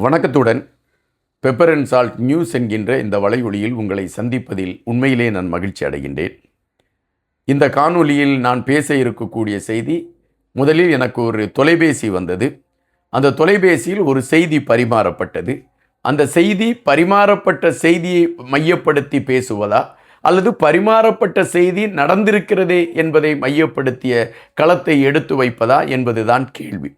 வணக்கத்துடன் pepper and salt news என்கின்ற இந்த வலையொலியில் உங்களை சந்திப்பதில் உண்மையிலே நான் மகிழ்ச்சி அடைகின்றேன். இந்த காணொலியில் நான் பேச இருக்கக்கூடிய செய்தி, முதலில் எனக்கு ஒரு தொலைபேசி வந்தது. அந்த தொலைபேசியில் ஒரு செய்தி பரிமாறப்பட்டது. அந்த செய்தி பரிமாறப்பட்ட செய்தியை மையப்படுத்தி பேசுவதா அல்லது பரிமாறப்பட்ட செய்தி நடந்திருக்கிறதே என்பதை மையப்படுத்திய களத்தை எடுத்து வைப்பதா என்பதுதான் கேள்வி.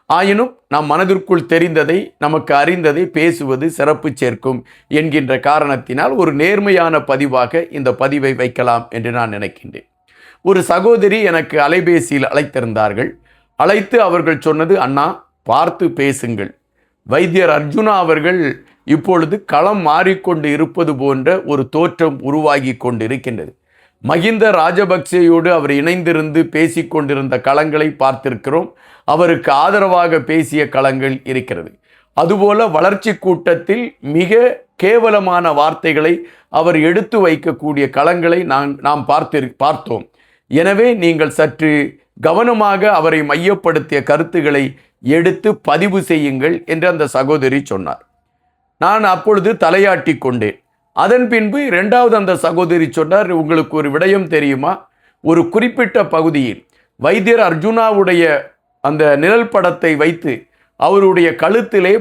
ஆயினும் நாம் மனதிற்குள் தெரிந்ததை, நமக்கு அறிந்ததை பேசுவது சிறப்பு சேர்க்கும் என்கின்ற காரணத்தினால் ஒரு நேர்மையான பதிவாக இந்த பதிவை வைக்கலாம் என்று நான் நினைக்கின்றேன். ஒரு சகோதரி எனக்கு அலைபேசியில் அழைத்திருந்தார்கள். அழைத்து அவர்கள் சொன்னது, அண்ணா பார்த்து பேசுங்கள், வைத்தியர் அர்ஜுனா அவர்கள் இப்பொழுது களம் மாறிக்கொண்டு இருப்பது போன்ற ஒரு தோற்றம் உருவாகி கொண்டிருக்கின்றது. மஹிந்த ராஜபக்சேயோடு அவர் இணைந்திருந்து பேசிக்கொண்டிருந்த களங்களை பார்த்திருக்கிறோம். அவருக்கு ஆதரவாக பேசிய களங்கள் இருக்கிறது. அதுபோல வளர்ச்சி கூட்டத்தில் மிக கேவலமான வார்த்தைகளை அவர் எடுத்து வைக்கக்கூடிய களங்களை நாம் பார்த்தோம். எனவே நீங்கள் சற்று கவனமாக அவரை மையப்படுத்திய கருத்துக்களை எடுத்து பதிவு செய்யுங்கள் என்று அந்த சகோதரி சொன்னார். நான் அப்பொழுது தலையாட்டி கொண்டேன். அதன் பின்பு இரண்டாவது அந்த சகோதரி சொன்னார், உங்களுக்கு ஒரு விடயம் தெரியுமா, ஒரு குறிப்பிட்ட பகுதியில் வைத்தியர் அர்ஜுனாவுடைய அந்த நிழல் படத்தை வைத்து அவருடைய கழுத்திலே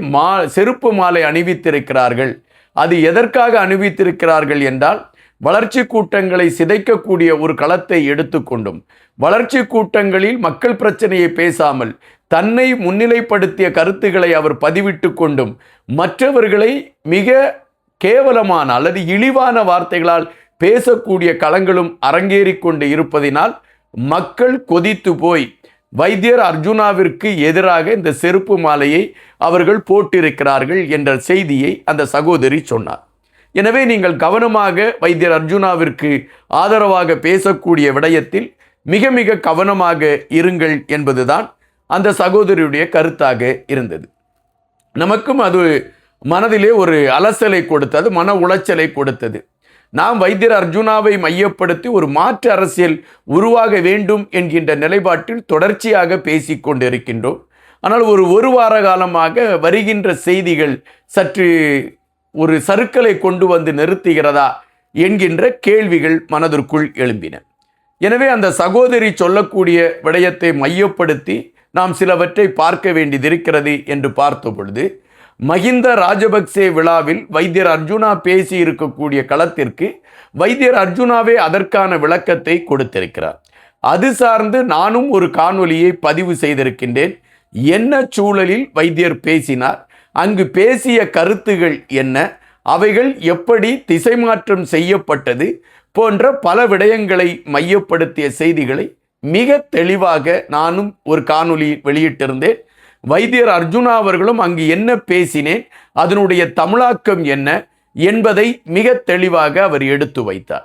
செருப்பு மாலை அணிவித்திருக்கிறார்கள். அது எதற்காக அணிவித்திருக்கிறார்கள் என்றால், வளர்ச்சி கூட்டங்களை சிதைக்கக்கூடிய ஒரு களத்தை எடுத்துக்கொண்டும் வளர்ச்சி கூட்டங்களில் மக்கள் பிரச்சனையை பேசாமல் தன்னை முன்னிலைப்படுத்திய கருத்துக்களை அவர் பதிவிட்டு கொண்டும் மற்றவர்களை மிக கேவலமான அல்லது இழிவான வார்த்தைகளால் பேசக்கூடிய களங்களும் அரங்கேறி கொண்டு இருப்பதினால் மக்கள் கொதித்து போய் வைத்தியர் அர்ஜுனாவிற்கு எதிராக இந்த செருப்பு மாலையை அவர்கள் போட்டிருக்கிறார்கள் என்ற செய்தியை அந்த சகோதரி சொன்னார். எனவே நீங்கள் கவனமாக வைத்தியர் அர்ஜுனாவிற்கு ஆதரவாக பேசக்கூடிய விடயத்தில் மிக மிக கவனமாக இருங்கள் என்பதுதான் அந்த சகோதரியுடைய கருத்தாக இருந்தது. நமக்கும் அது மனதிலே ஒரு அலசலை கொடுத்தது, மன உளைச்சலை கொடுத்தது. நாம் வைத்தியர் அர்ஜுனாவை மையப்படுத்தி ஒரு மாற்று அரசியல் உருவாக வேண்டும் என்கின்ற நிலைப்பாட்டில் தொடர்ச்சியாக பேசிக்கொண்டிருக்கின்றோம். ஆனால் ஒரு வார காலமாக வருகின்ற செய்திகள் சற்று ஒரு சறுக்கலை கொண்டு வந்து நிறுத்துகிறதா என்கின்ற கேள்விகள் மனதிற்குள் எழும்பின. எனவே அந்த சகோதரி சொல்லக்கூடிய விடயத்தை மையப்படுத்தி நாம் சிலவற்றை பார்க்க வேண்டியதிருக்கிறது என்று பார்த்த பொழுது, மஹிந்த ராஜபக்சே விழாவில் வைத்தியர் அர்ஜுனா பேசி இருக்கக்கூடிய களத்திற்கு வைத்தியர் அர்ஜுனாவே அதற்கான விளக்கத்தை கொடுத்திருக்கிறார். அது சார்ந்து நானும் ஒரு காணொலியை பதிவு செய்திருக்கின்றேன். என்ன சூழலில் வைத்தியர் பேசினார், அங்கு பேசிய கருத்துகள் என்ன, அவைகள் எப்படி திசை மாற்றம் செய்யப்பட்டது போன்ற பல விடயங்களை மையப்படுத்திய செய்திகளை மிக தெளிவாக நானும் ஒரு காணொலி வெளியிட்டிருந்தேன். வைத்தியர் அர்ஜுனா அவர்களும் அங்கு என்ன பேசினேன், அதனுடைய தமிழாக்கம் என்ன என்பதை மிக தெளிவாக அவர் எடுத்து வைத்தார்.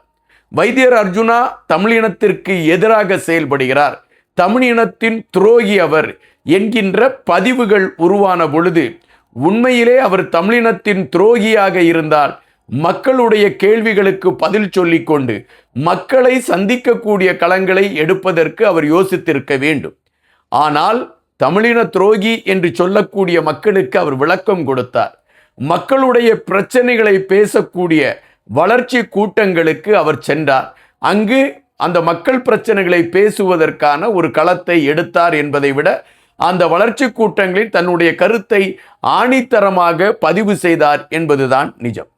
வைத்தியர் அர்ஜுனா தமிழினத்திற்கு எதிராக செயல்படுகிறார், தமிழினத்தின் துரோகி அவர் என்கின்ற பதிவுகள் உருவான பொழுது, உண்மையிலே அவர் தமிழினத்தின் துரோகியாக இருந்தால் மக்களுடைய கேள்விகளுக்கு பதில் சொல்லிக்கொண்டு மக்களை சந்திக்கக்கூடிய களங்களை எடுப்பதற்கு அவர் யோசித்திருக்க வேண்டும். ஆனால் தமிழின துரோகி என்று சொல்லக்கூடிய மக்களுக்கு அவர் விளக்கம் கொடுத்தார். மக்களுடைய பிரச்சனைகளை பேசக்கூடிய வளர்ச்சி கூட்டங்களுக்கு அவர் சென்றார். அங்கு அந்த மக்கள் பிரச்சனைகளை பேசுவதற்கான ஒரு களத்தை எடுத்தார் என்பதை விட அந்த வளர்ச்சி கூட்டங்களில் தன்னுடைய கருத்தை ஆணித்தரமாக பதிவு செய்தார் என்பதுதான் நிஜம்.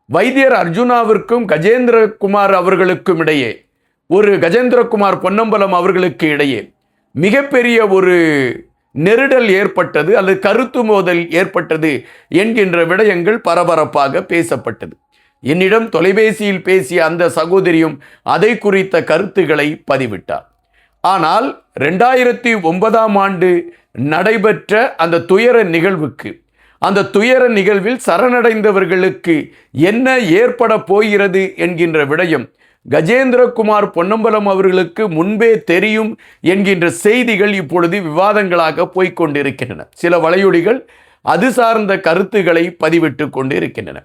வைத்தியர் அர்ஜுனாவிற்கும் கஜேந்திரகுமார் அவர்களுக்கும் இடையே, கஜேந்திரகுமார் பொன்னம்பலம் அவர்களுக்கு இடையே மிகப்பெரிய ஒரு நெருடல் ஏற்பட்டது அல்லது கருத்து மோதல் ஏற்பட்டது என்கின்ற விடயங்கள் பரபரப்பாக பேசப்பட்டது. என்னிடம் தொலைபேசியில் பேசிய அந்த சகோதரியும் அதை குறித்த கருத்துக்களை பதிவிட்டார். ஆனால் 2009 நடைபெற்ற அந்த துயர நிகழ்வுக்கு, அந்த துயர நிகழ்வில் சரணடைந்தவர்களுக்கு என்ன ஏற்பட போகிறது என்கின்ற விடயம் கஜேந்திரகுமார் பொன்னம்பலம் அவர்களுக்கு முன்பே தெரியும் என்கின்ற செய்திகள் இப்பொழுது விவாதங்களாக போய்கொண்டிருக்கின்றன. சில வலையொலிகள் அது சார்ந்த கருத்துக்களை பதிவிட்டு கொண்டிருக்கின்றன.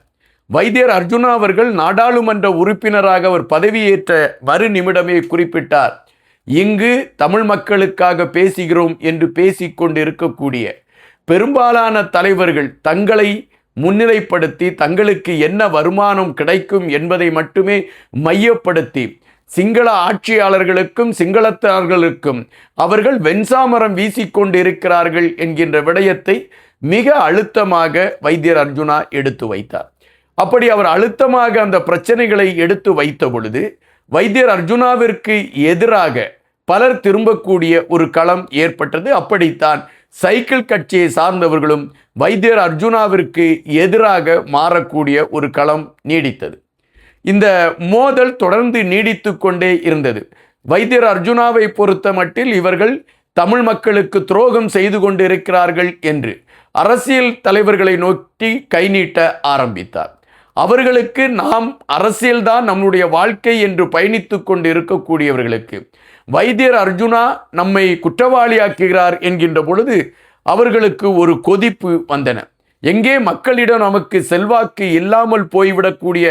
வைத்தியர் அர்ஜுனா அவர்கள் நாடாளுமன்ற உறுப்பினராக அவர் பதவியேற்ற மறு நிமிடமே குறிப்பிட்டார், இங்கு தமிழ் மக்களுக்காக பேசுகிறோம் என்று பேசிக்கொண்டு இருக்கக்கூடிய பெரும்பாலான தலைவர்கள் தங்களை முன்னிலைப்படுத்தி தங்களுக்கு என்ன வருமானம் கிடைக்கும் என்பதை மட்டுமே மையப்படுத்தி சிங்கள ஆட்சியாளர்களுக்கும் சிங்களத்தார்களுக்கும் அவர்கள் வெண்சாமரம் வீசிக்கொண்டிருக்கிறார்கள் என்கின்ற விடயத்தை மிக அழுத்தமாக வைத்தியர் அர்ஜுனா எடுத்து வைத்தார். அப்படி அவர் அழுத்தமாக அந்த பிரச்சனைகளை எடுத்து வைத்த பொழுது வைத்தியர் அர்ஜுனாவிற்கு எதிராக பலர் திரும்பக்கூடிய ஒரு களம் ஏற்பட்டது. அப்படித்தான் சைக்கிள் கட்சியை சார்ந்தவர்களும் வைத்தியர் அர்ஜுனாவிற்கு எதிராக மாறக்கூடிய ஒரு களம் நீடித்தது. இந்த மோதல் தொடர்ந்து நீடித்து கொண்டே இருந்தது. வைத்தியர் அர்ஜுனாவை பொறுத்த மட்டில் இவர்கள் தமிழ் மக்களுக்கு துரோகம் செய்து கொண்டிருக்கிறார்கள் என்று அரசியல் தலைவர்களை நோக்கி கை நீட்ட ஆரம்பித்தார். அவர்களுக்கு நாம் அரசியல்தான் நம்முடைய வாழ்க்கை என்று பயணித்து கொண்டு இருக்கக்கூடியவர்களுக்கு வைத்தியர் அர்ஜுனா நம்மை குற்றவாளியாக்குகிறார் என்கின்ற பொழுது அவர்களுக்கு ஒரு கொதிப்பு வந்தன. எங்கே மக்களிடம் நமக்கு செல்வாக்கு இல்லாமல் போய்விடக்கூடிய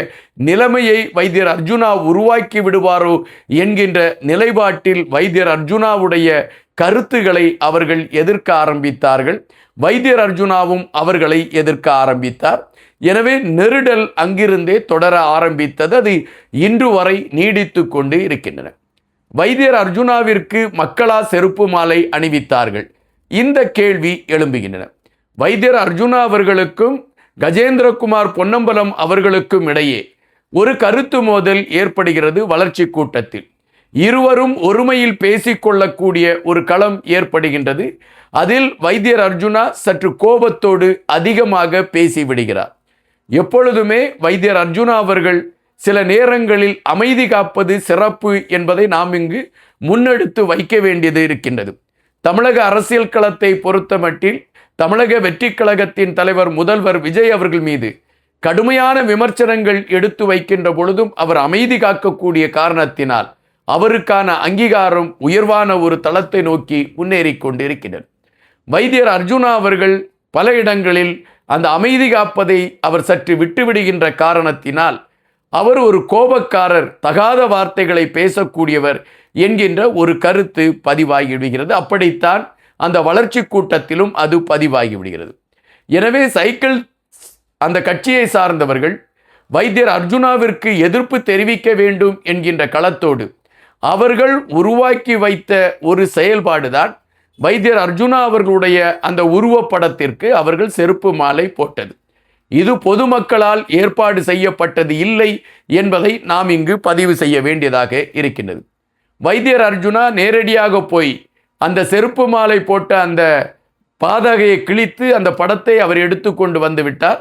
நிலைமையை வைத்தியர் அர்ஜுனா உருவாக்கி விடுவாரோ என்கின்ற நிலைப்பாட்டில் வைத்தியர் அர்ஜுனாவுடைய கருத்துக்களை அவர்கள் எதிர்க்க ஆரம்பித்தார்கள். வைத்தியர் அர்ஜுனாவும் அவர்களை எதிர்க்க ஆரம்பித்தார். எனவே நெருடல் அங்கிருந்தே தொடர ஆரம்பித்தது. அது இன்று வரை நீடித்து கொண்டு இருக்கின்றன. வைத்தியர் அர்ஜுனாவிற்கு மக்களா செருப்பு மாலை அணிவித்தார்கள். இந்த கேள்வி எழும்புகின்றன. வைத்தியர் அர்ஜுனா அவர்களுக்கும் கஜேந்திரகுமார் பொன்னம்பலம் அவர்களுக்கும் இடையே ஒரு கருத்து மோதல் ஏற்படுகிறது. வளர்ச்சி கூட்டத்தில் இருவரும் ஒருமையில் பேசிக்கொள்ளக்கூடிய ஒரு களம் ஏற்படுகின்றது. அதில் வைத்தியர் அர்ஜுனா சற்று கோபத்தோடு அதிகமாக பேசிவிடுகிறார். எப்பொழுதுமே வைத்தியர் அர்ஜுனா அவர்கள் சில நேரங்களில் அமைதி காப்பது சிறப்பு என்பதை நாம் இங்கு முன்னெடுத்து வைக்க வேண்டியது இருக்கின்றது. தமிழக அரசியல் களத்தை பொறுத்த மட்டில் தமிழக வெற்றி கழகத்தின் தலைவர் முதல்வர் விஜய் அவர்கள் மீது கடுமையான விமர்சனங்கள் எடுத்து வைக்கின்ற பொழுதும் அவர் அமைதி காக்கக்கூடிய காரணத்தினால் அவருக்கான அங்கீகாரம் உயர்வான ஒரு தளத்தை நோக்கி முன்னேறி கொண்டிருக்கிறார். வைத்தியர் அர்ஜுனா அவர்கள் பல இடங்களில் அந்த அமைதி காப்பதை அவர் சற்று விட்டுவிடுகின்ற காரணத்தினால் அவர் ஒரு கோபக்காரர், தகாத வார்த்தைகளை பேசக்கூடியவர் என்கின்ற ஒரு கருத்து பதிவாகிவிடுகிறது. அப்படித்தான் அந்த வளர்ச்சி கூட்டத்திலும் அது பதிவாகிவிடுகிறது. எனவே சைக்கிள் அந்த கட்சியை சார்ந்தவர்கள் வைத்தியர் அர்ஜுனாவிற்கு எதிர்ப்பு தெரிவிக்க வேண்டும் என்கின்ற களத்தோடு அவர்கள் உருவாக்கி வைத்த ஒரு செயல்பாடுதான் வைத்தியர் அர்ஜுனா அவர்களுடைய அந்த உருவப்படத்திற்கு அவர்கள் செருப்பு மாலை போட்டது. இது பொதுமக்களால் ஏற்பாடு செய்யப்பட்டது இல்லை என்பதை நாம் இங்கு பதிவு செய்ய வேண்டியதாக இருக்கின்றது. வைத்தியர் அர்ஜுனா நேரடியாக போய் அந்த செருப்பு மாலை போட்ட அந்த பாதகையை கிழித்து அந்த படத்தை அவர் எடுத்துக்கொண்டு வந்து விட்டார்.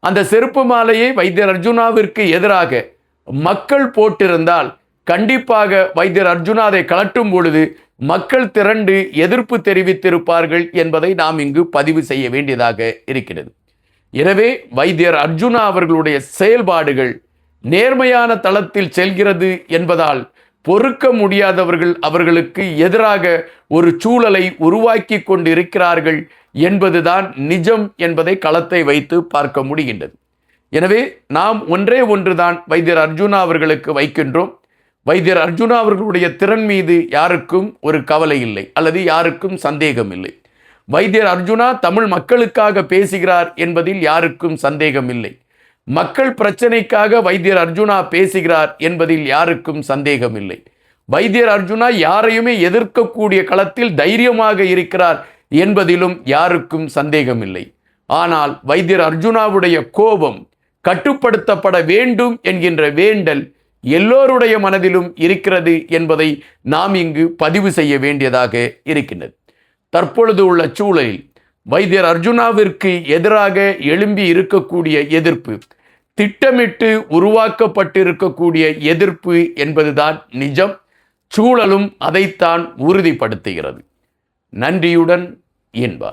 அந்த செருப்பு மாலையை வைத்தியர் அர்ஜுனாவிற்கு எதிராக மக்கள் போட்டிருந்தால் கண்டிப்பாக வைத்தியர் அர்ஜுனா அதை கலட்டும் பொழுது மக்கள் திரண்டு எதிர்ப்பு தெரிவித்திருப்பார்கள் என்பதை நாம் இங்கு பதிவு செய்ய வேண்டியதாக இருக்கிறது. எனவே வைத்தியர் அர்ஜுனா அவர்களுடைய செயல்பாடுகள் நேர்மையான தளத்தில் செல்கிறது என்பதால் பொறுக்க முடியாதவர்கள் அவர்களுக்கு எதிராக ஒரு சூழலை உருவாக்கி கொண்டிருக்கிறார்கள் என்பதுதான் நிஜம் என்பதை களத்தை வைத்து பார்க்க முடிகின்றது. எனவே நாம் ஒன்றே ஒன்றுதான் வைத்தியர் அர்ஜுனா அவர்களுக்கு வைக்கின்றோம். வைத்தியர் அர்ஜுனா அவர்களுடைய திறன் மீது யாருக்கும் ஒரு கவலை இல்லை அல்லது யாருக்கும் சந்தேகம் இல்லை. வைத்தியர் அர்ஜுனா தமிழ் மக்களுக்காக பேசுகிறார் என்பதில் யாருக்கும் சந்தேகம் இல்லை. மக்கள் பிரச்சனைக்காக வைத்தியர் அர்ஜுனா பேசுகிறார் என்பதில் யாருக்கும் சந்தேகம் இல்லை. வைத்தியர் அர்ஜுனா யாரையுமே எதிர்க்கக்கூடிய களத்தில் தைரியமாக இருக்கிறார் என்பதிலும் யாருக்கும் சந்தேகம் இல்லை. ஆனால் வைத்தியர் அர்ஜுனாவுடைய கோபம் கட்டுப்படுத்தப்பட வேண்டும் என்கின்ற வேண்டல் எல்லோருடைய மனதிலும் இருக்கிறது என்பதை நாம் இங்கு பதிவு செய்ய வேண்டியதாக இருக்கின்றது. தற்பொழுது உள்ள சூழலில் வைத்தியர் அர்ஜுனாவிற்கு எதிராக எழும்பி இருக்கக்கூடிய எதிர்ப்பு திட்டமிட்டு உருவாக்கப்பட்டிருக்கக்கூடிய எதிர்ப்பு என்பதுதான் நிஜம். சூழலும் அதைத்தான் உறுதிப்படுத்துகிறது. நன்றியுடன் இன்பா.